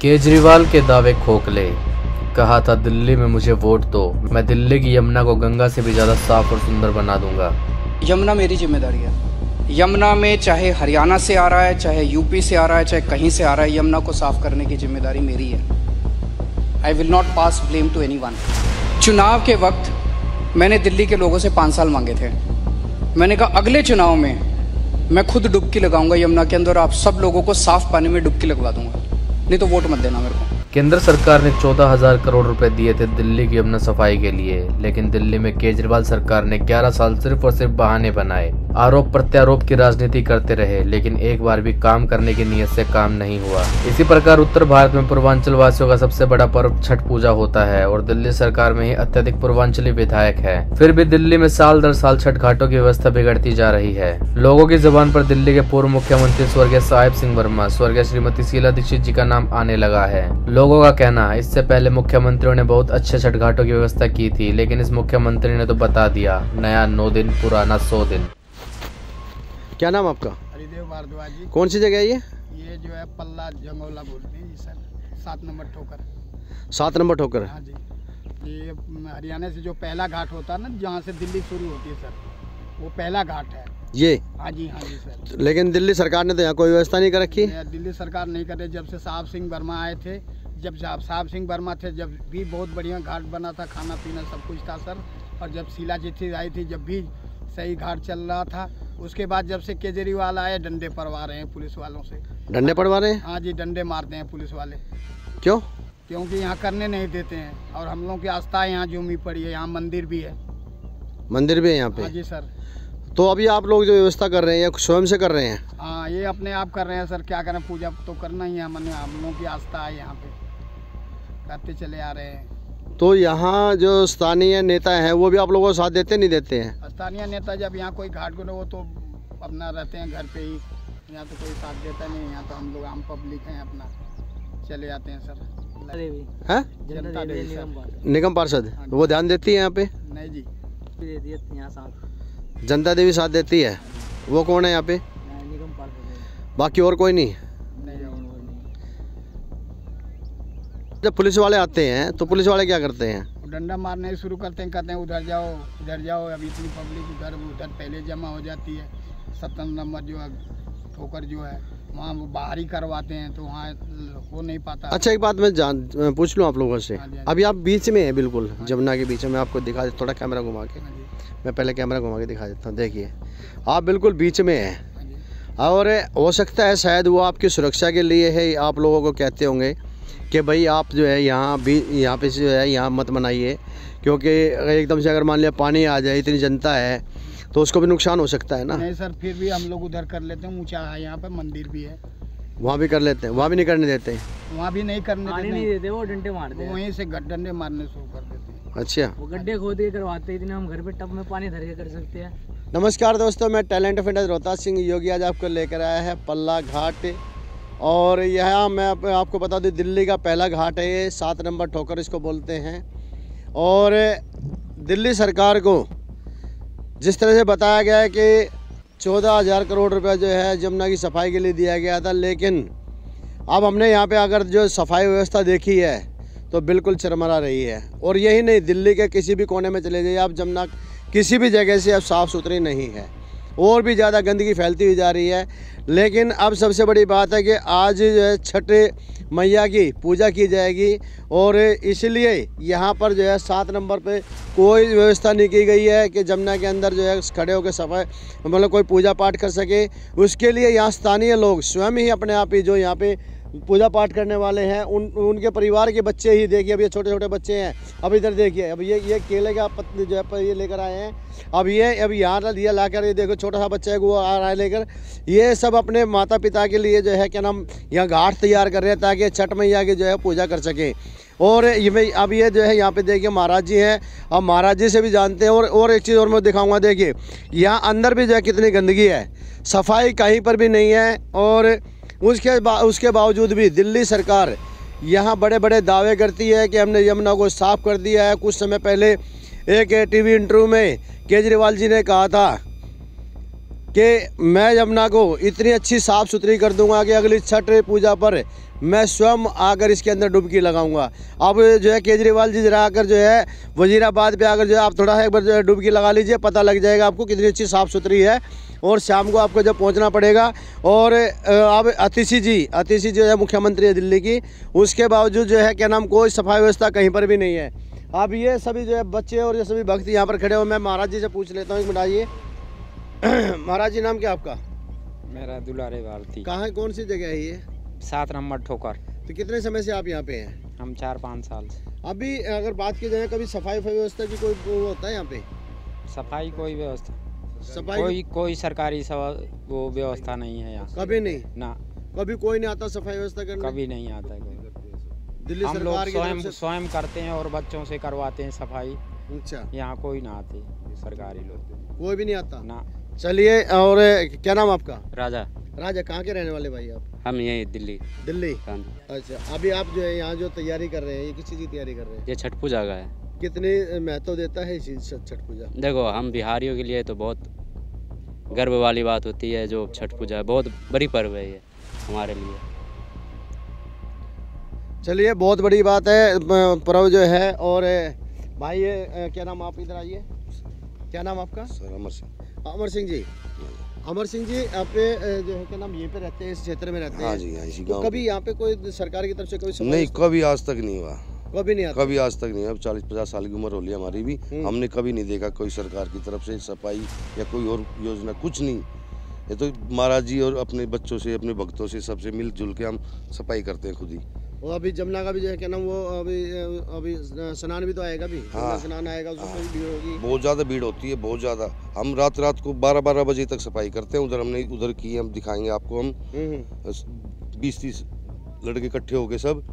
केजरीवाल के दावे खोखले। कहा था दिल्ली में मुझे वोट दो, मैं दिल्ली की यमुना को गंगा से भी ज्यादा साफ और सुंदर बना दूंगा। यमुना मेरी जिम्मेदारी है। यमुना में चाहे हरियाणा से आ रहा है, चाहे यूपी से आ रहा है, चाहे कहीं से आ रहा है, यमुना को साफ करने की जिम्मेदारी मेरी है। I will not pass blame to anyone. चुनाव के वक्त मैंने दिल्ली के लोगों से 5 साल मांगे थे। मैंने कहा अगले चुनाव में मैं खुद डुबकी लगाऊंगा यमुना के अंदर, आप सब लोगों को साफ पानी में डुबकी लगवा दूंगा, नहीं तो वोट मत देना मेरे को। केंद्र सरकार ने 14,000 करोड़ रुपए दिए थे दिल्ली की यमुना सफाई के लिए, लेकिन दिल्ली में केजरीवाल सरकार ने 11 साल सिर्फ और सिर्फ बहाने बनाए, आरोप प्रत्यारोप की राजनीति करते रहे, लेकिन एक बार भी काम करने की नीयत से काम नहीं हुआ। इसी प्रकार उत्तर भारत में पूर्वांचल वासियों का सबसे बड़ा पर्व छठ पूजा होता है और दिल्ली सरकार में ही अत्यधिक पूर्वांचली विधायक है। फिर भी दिल्ली में साल दर साल छठ घाटों की व्यवस्था बिगड़ती जा रही है। लोगों की जुबान पर दिल्ली के पूर्व मुख्यमंत्री स्वर्गीय साहिब सिंह वर्मा, स्वर्गीय श्रीमती शीला दीक्षित जी का नाम आने लगा है। लोगों का कहना है इससे पहले मुख्यमंत्रियों ने बहुत अच्छे छठ घाटों की व्यवस्था की थी, लेकिन इस मुख्यमंत्री ने तो बता दिया नया 9 दिन पुराना 100 दिन। क्या नाम आपका? हरिदेव भारद्वाज जी। कौन सी जगह है ये जो है पल्ला जंगोला बोलते हैं जी सर, 7 नंबर ठोकर। 7 नंबर ठोकर? हाँ जी। ये हरियाणा से जो पहला घाट होता है ना, जहाँ से दिल्ली शुरू होती है सर, वो पहला घाट है ये। हाँ जी सर। लेकिन दिल्ली सरकार ने तो यहाँ कोई व्यवस्था नहीं कर रखी। दिल्ली सरकार नहीं कर रही। जब से साहब सिंह वर्मा आए थे, जब साहब सिंह वर्मा थे, जब भी बहुत बढ़िया घाट बना था, खाना पीना सब कुछ था सर। और जब शीला जी आई थी, जब भी सही घाट चल रहा था। उसके बाद जब से केजरीवाल आए, डंडे पड़वा रहे हैं पुलिस वालों से। डंडे पड़वा रहे हैं? हाँ जी, डंडे मारते हैं पुलिस वाले। क्यों? क्योंकि यहाँ करने नहीं देते हैं और हम लोगों की आस्था यहाँ जूमी पड़ी है। यहाँ मंदिर भी है। मंदिर भी है यहाँ पे? हाँ जी सर। तो अभी आप लोग जो व्यवस्था कर रहे हैं स्वयं से कर रहे हैं? हाँ, ये अपने आप कर रहे हैं सर। क्या करें, पूजा तो करना ही है। हम लोगों की आस्था है, यहाँ पे करते चले आ रहे हैं। तो यहाँ जो स्थानीय नेता हैं वो भी आप लोगों को साथ देते नहीं देते हैं? स्थानीय नेता जब यहाँ कोई घाट को वो तो अपना रहते हैं घर पे ही, यहाँ तो कोई साथ देता नहीं। यहाँ तो हम लोग आम पब्लिक हैं, अपना चले जाते हैं सर। है जनता देवी निगम पार्षद वो ध्यान देती है यहाँ पे? नहीं जी, यहाँ साथ जनता देवी साथ देती है। वो कौन है यहाँ पे? निगम पार्षद, बाकी और कोई नहीं? जब पुलिस वाले आते हैं तो पुलिस वाले क्या करते हैं? डंडा मारने शुरू करते हैं, कहते हैं उधर जाओ इधर जाओ। अभी इतनी पब्लिक उधर पहले जमा हो जाती है। 7 नंबर जो है ठोकर जो है, वहाँ वो बाहर ही करवाते हैं, तो वहाँ हो नहीं पाता। अच्छा, एक बात मैं पूछ लूँ आप लोगों से। अभी आप बीच में हैं, बिल्कुल जमुना के बीच में। आपको दिखा थोड़ा कैमरा घुमा के, मैं पहले कैमरा घुमा के दिखा देता हूँ। देखिए, आप बिल्कुल बीच में हैं और हो सकता है शायद वो आपकी सुरक्षा के लिए है। आप लोगों को कहते होंगे कि भाई आप जो है यहाँ पे जो है यहाँ मत बनाइए, क्योंकि एकदम से अगर मान लिया पानी आ जाए, इतनी जनता है तो उसको भी नुकसान हो सकता है ना। नहीं सर, फिर भी हम लोग उधर कर लेते हैं। ऊंचा है, यहाँ पे मंदिर भी है, वहाँ भी कर लेते हैं। वहाँ भी नहीं करने देते? वहाँ भी नहीं करने देते, वो डंडे मारते हैं। वहीं से डंडे मारने शुरू कर देते हैं। अच्छा, वो गड्ढे खोद के करवाते हैं। इतने हम घर पे टब में पानी धर के कर सकते हैं। नमस्कार दोस्तों, मैं talent of India Rohtas Singh Yogi आज आपको लेकर आया है पल्ला घाट। और यहाँ मैं आपको बता दूँ, दिल्ली का पहला घाट है ये, 7 नंबर ठोकर इसको बोलते हैं। और दिल्ली सरकार को जिस तरह से बताया गया है कि 14,000 करोड़ रुपए जो है यमुना की सफाई के लिए दिया गया था, लेकिन अब हमने यहाँ पे अगर जो सफाई व्यवस्था देखी है तो बिल्कुल चरमरा रही है। और यही नहीं, दिल्ली के किसी भी कोने में चले जाइए आप, यमुना किसी भी जगह से अब साफ़ सुथरी नहीं है, और भी ज़्यादा गंदगी फैलती हुई जा रही है। लेकिन अब सबसे बड़ी बात है कि आज जो है छठ मैया की पूजा की जाएगी, और इसलिए यहाँ पर जो है 7 नंबर पे कोई व्यवस्था नहीं की गई है कि जमुना के अंदर जो है खड़े होकर सफाई मतलब कोई पूजा पाठ कर सके। उसके लिए यहाँ स्थानीय लोग स्वयं ही अपने आप ही जो यहाँ पे पूजा पाठ करने वाले हैं, उनके परिवार के बच्चे ही देखिए। अब ये छोटे छोटे बच्चे हैं। अब इधर देखिए, अब ये केले का पत्ते जो है ये लेकर आए हैं। अब यहाँ दिया ला कर, ये देखो छोटा सा बच्चा है वो आ रहा है लेकर। ये सब अपने माता पिता के लिए जो है क्या नाम यहाँ घाट तैयार कर रहे हैं, ताकि छठ मैया की जो है पूजा कर सकें। और अब ये जो है यहाँ पे देखिए महाराज जी हैं। अब महाराज जी से भी जानते हैं। और एक चीज़ और मैं दिखाऊँगा, देखिए यहाँ अंदर भी जो है कितनी गंदगी है, सफाई कहीं पर भी नहीं है। और उसके बावजूद भी दिल्ली सरकार यहाँ बड़े बड़े दावे करती है कि हमने यमुना को साफ़ कर दिया है। कुछ समय पहले एक टीवी इंटरव्यू में केजरीवाल जी ने कहा था कि मैं यमुना को इतनी अच्छी साफ़ सुथरी कर दूंगा कि अगली छठ पूजा पर मैं स्वयं आकर इसके अंदर डुबकी लगाऊंगा। अब जो है केजरीवाल जी जरा आकर जो है वजीराबाद पे आकर जो है आप थोड़ा एक बार जो है डुबकी लगा लीजिए, पता लग जाएगा आपको कितनी अच्छी साफ़ सुथरी है। और शाम को आपको जब पहुंचना पड़ेगा। और अब अतिशी जी जो है मुख्यमंत्री है दिल्ली की, उसके बावजूद जो है क्या नाम कोई सफाई व्यवस्था कहीं पर भी नहीं है। अब ये सभी जो है बच्चे और ये सभी भक्त यहाँ पर खड़े हो, मैं महाराज जी से पूछ लेता हूँ, एक मिनट आइए। महाराज जी नाम क्या आपका? मेरा दुलारे भारती। कहाँ कौन सी जगह है ये? 7 नंबर ठोकर। तो कितने समय से आप यहाँ पे हैं? हम 4-5 साल से। अभी अगर बात की जाए कभी सफाई व्यवस्था की कोई वो होता है यहाँ पे? सफाई कोई व्यवस्था सफाई कोई सरकारी वो व्यवस्था नहीं है यहाँ। कभी नहीं ना, कभी कोई नहीं आता सफाई व्यवस्था करने? कभी नहीं आता है कोई। दिल्ली हम लोग सरकार स्वयं करते हैं और बच्चों से करवाते हैं सफाई। अच्छा, यहाँ कोई ना आते सरकारी लोग, कोई भी नहीं आता ना। चलिए, और क्या नाम आपका? राजा। राजा, कहाँ के रहने वाले भाई आप? हम यही दिल्ली। दिल्ली। हाँ। अच्छा, अभी आप जो है यहाँ जो तैयारी कर रहे हैं, ये किस चीज़ की तैयारी कर रहे हैं? ये छठ पूजा का है। कितनी महत्व देता है इस छठ पूजा? देखो, हम बिहारियों के लिए तो बहुत गर्व वाली बात होती है जो छठ पूजा है, बहुत बड़ी पर्व है ये हमारे लिए। चलिए, बहुत बड़ी बात है पर्व जो है। और भाई ये क्या नाम, आप इधर आइए, क्या नाम आपका? सर अमर सिंह। अमर सिंह जी। अमर सिंह जी, आप जो है क्या नाम यहीं पे रहते हैं, इस क्षेत्र में रहते हैं? हाँ जी, हाँ, इसी तो गाँव। कभी यहाँ पे कोई सरकार की तरफ से कोई नहीं, कभी आज तक नहीं हुआ। कभी नहीं आता? कभी आज तक नहीं हुआ। अब 40-50 साल की उम्र हो ली हमारी भी, हमने कभी नहीं देखा कोई सरकार की तरफ से सफाई या कोई और योजना, कुछ नहीं। ये तो महाराज जी और अपने बच्चों से, अपने भक्तों से, सबसे मिलजुल के हम सफाई करते हैं खुद ही। वो अभी जमुना का भी जो है क्या नाम, वो अभी स्नान भी तो आएगा भी। हाँ, स्नान आएगा, उसमें भी भीड़ होगी। बहुत ज़्यादा भीड़ होती है, बहुत ज़्यादा। हम रात को 12 बजे तक सफाई करते हैं। उधर हमने उधर की है, हम दिखाएंगे आपको। हम 20-30 लड़के इकट्ठे हो गए सब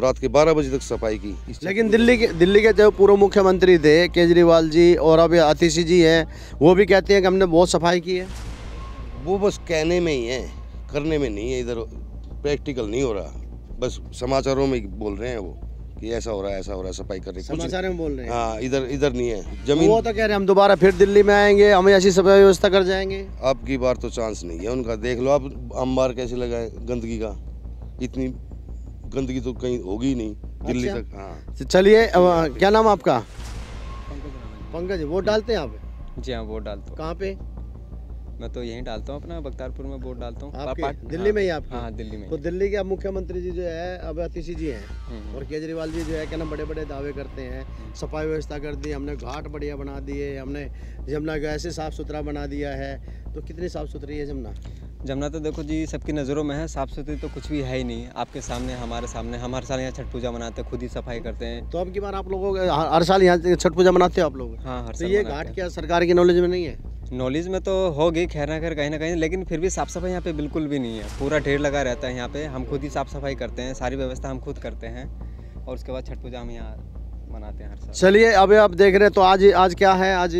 रात के 12 बजे तक सफाई की। लेकिन दिल्ली के जो पूर्व मुख्यमंत्री थे केजरीवाल जी, और अभी अतिशी जी हैं, वो भी कहते हैं कि हमने बहुत सफाई की है। वो बस कहने में ही है, करने में नहीं है। इधर प्रैक्टिकल नहीं हो रहा, बस समाचारों में बोल रहे हैं वो कि ऐसा हो रहा है, ऐसा हो रहा है, सफाई कर रहे हैं। समाचार में बोल रहे हैं। हाँ, इधर नहीं है जमीन। वो तो कह रहे हैं हम दोबारा फिर दिल्ली में आएंगे, हम ऐसी सफाई व्यवस्था कर जाएंगे। अब की बार तो चांस नहीं है उनका। देख लो आप अंबार कैसे लगाए गंदगी का, इतनी गंदगी तो कहीं होगी ही नहीं दिल्ली अच्छा। तक। हाँ। चलिए, क्या नाम आपका? पंकज। वोट डालते हैं आप? जी हाँ, वोट डालता हूँ। कहाँ पे? मैं तो यहीं डालता हूँ, अपना बख्तियारपुर में वोट डालता हूँ। आपके दिल्ली में ही आपके? हाँ, दिल्ली में। तो दिल्ली के अब मुख्यमंत्री जी जो है अब अतिशी जी हैं, और केजरीवाल जी जो है क्या ना बड़े बड़े दावे करते हैं, सफाई व्यवस्था कर दी, हमने घाट बढ़िया बना दिए, हमने यमुना को ऐसे साफ़ सुथरा बना दिया है। तो कितनी साफ़ सुथरी है यमुना? जमुना तो देखो जी सबकी नज़रों में है, साफ़ सुथरी तो कुछ भी है ही नहीं। आपके सामने, हमारे सामने, हम हर साल यहाँ छठ पूजा मनाते हैं, खुद ही सफाई करते हैं। तो अब की बार आप लोगों हर साल यहाँ छठ पूजा मनाते हो आप लोग? हाँ, हर तो साल ये मनाते घाट हैं। क्या सरकार की नॉलेज में नहीं है? नॉलेज में तो होगी खैर ना खैर, कहीं ना कहीं, लेकिन फिर भी साफ़ सफाई यहाँ पे बिल्कुल भी नहीं है। पूरा ढेर लगा रहता है यहाँ पे। हम खुद ही साफ़ सफाई करते हैं, सारी व्यवस्था हम खुद करते हैं, और उसके बाद छठ पूजा हम यहाँ मनाते हैं हर साल। चलिए, अभी आप देख रहे हैं तो आज क्या है? आज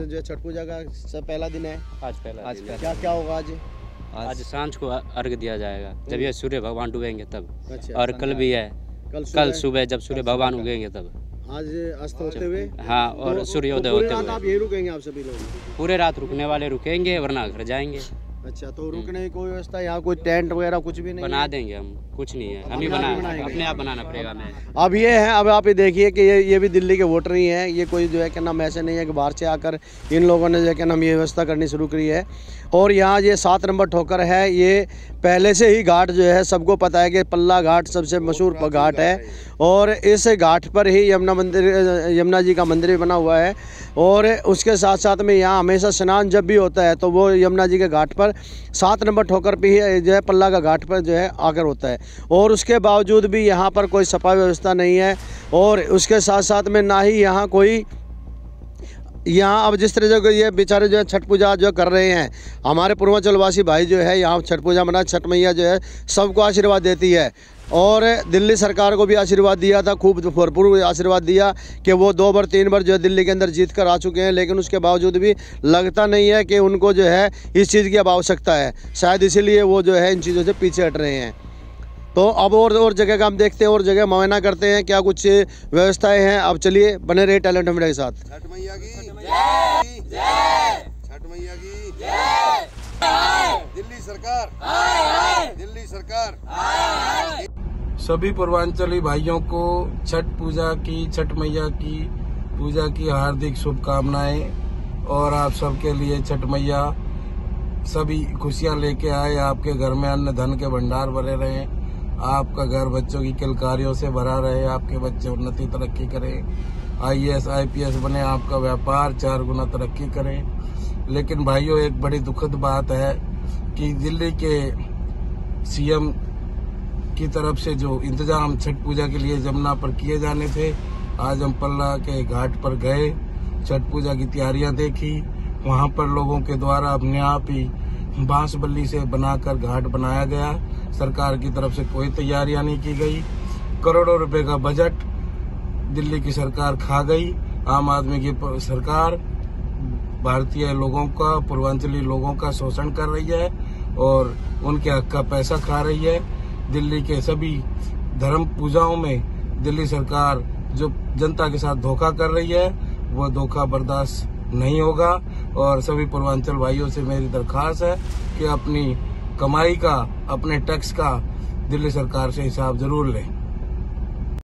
जो छठ पूजा का सब पहला दिन है। आज पहला क्या क्या होगा आज सांझ को अर्घ दिया जाएगा, जब ये सूर्य भगवान डूबेंगे तब। अच्छा, और कल भी है, कल सुबह जब सूर्य भगवान उगेंगे तब। आज अस्त होते हुए। हाँ, और सूर्योदय पूरी होते रात आप हुए। यही रुकेंगे आप सभी लोग? पूरे रात रुकने वाले रुकेंगे, वरना घर जाएंगे। अच्छा, तो रुकने की कोई व्यवस्था यहाँ, कोई टेंट वगैरह कुछ भी नहीं? बना देंगे हम, कुछ नहीं है, हम ही बनाएंगे, अपने आप बनाना पड़ेगा हमें। अब ये है, अब आप ये देखिए कि ये भी दिल्ली के वोटर ही हैं। ये कोई जो है क्या नाम ऐसे नहीं है कि बाहर से आकर इन लोगों ने जो है क्या नाम ये व्यवस्था करनी शुरू करी है। और यहाँ ये 7 नंबर ठोकर है, ये पहले से ही घाट जो है सबको पता है कि पल्ला घाट सबसे मशहूर घाट है। और इस घाट पर ही यमुना जी का मंदिर भी बना हुआ है। और उसके साथ साथ में यहाँ हमेशा स्नान जब भी होता है तो वो यमुना जी के घाट पर 7 नंबर ठोकर पे ही जो है पल्ला का घाट पर जो है आकर होता है। और उसके बावजूद भी यहाँ पर कोई सफाई व्यवस्था नहीं है। और उसके साथ साथ में ना ही यहाँ कोई, यहाँ अब जिस तरह से ये बेचारे जो है छठ पूजा जो कर रहे हैं, हमारे पूर्वांचलवासी भाई जो है यहाँ छठ पूजा मना, छठ मैया जो है सबको आशीर्वाद देती है। और दिल्ली सरकार को भी आशीर्वाद दिया था, खूब भरपूर आशीर्वाद दिया कि वो 2 बार 3 बार जो है दिल्ली के अंदर जीत कर आ चुके हैं। लेकिन उसके बावजूद भी लगता नहीं है कि उनको जो है इस चीज़ की अब आवश्यकता है। शायद इसीलिए वो जो है इन चीज़ों से पीछे हट रहे हैं। तो अब और जगह का हम देखते हैं, और जगह मुआयना करते हैं क्या कुछ व्यवस्थाएं हैं। अब चलिए, बने रहिए टैलेंट मीडिया के साथ। छठ मैया की जय। छठ मैया की जय। दिल्ली सरकार, दिल्ली सरकार। सभी पूर्वांचली भाइयों को छठ पूजा की, छठ मैया की पूजा की हार्दिक शुभकामनाएं। और आप सबके लिए छठ मैया सभी खुशियां लेके आए, आपके घर में अन्न धन के भंडार भरे रहे, आपका घर बच्चों की किलकारियों से भरा रहे, आपके बच्चे उन्नति तरक्की करें, IAS IPS बने, आपका व्यापार 4 गुना तरक्की करें। लेकिन भाइयों, एक बड़ी दुखद बात है कि दिल्ली के CM की तरफ से जो इंतजाम छठ पूजा के लिए जमुना पर किए जाने थे, आज हम पल्ला के घाट पर गए, छठ पूजा की तैयारियां देखी। वहां पर लोगों के द्वारा अपने आप ही बांस बल्ली से बनाकर घाट बनाया गया। सरकार की तरफ से कोई तैयारियां नहीं की गई। करोड़ों रुपए का बजट दिल्ली की सरकार खा गई। आम आदमी की सरकार भारतीय लोगों का, पूर्वांचली लोगों का शोषण कर रही है और उनके हक का पैसा खा रही है। दिल्ली के सभी धर्म पूजाओं में दिल्ली सरकार जो जनता के साथ धोखा कर रही है, वो धोखा बर्दाश्त नहीं होगा। और सभी पूर्वांचल भाइयों से मेरी दरख्वास्त है कि अपनी कमाई का, अपने टैक्स का दिल्ली सरकार से हिसाब जरूर लें।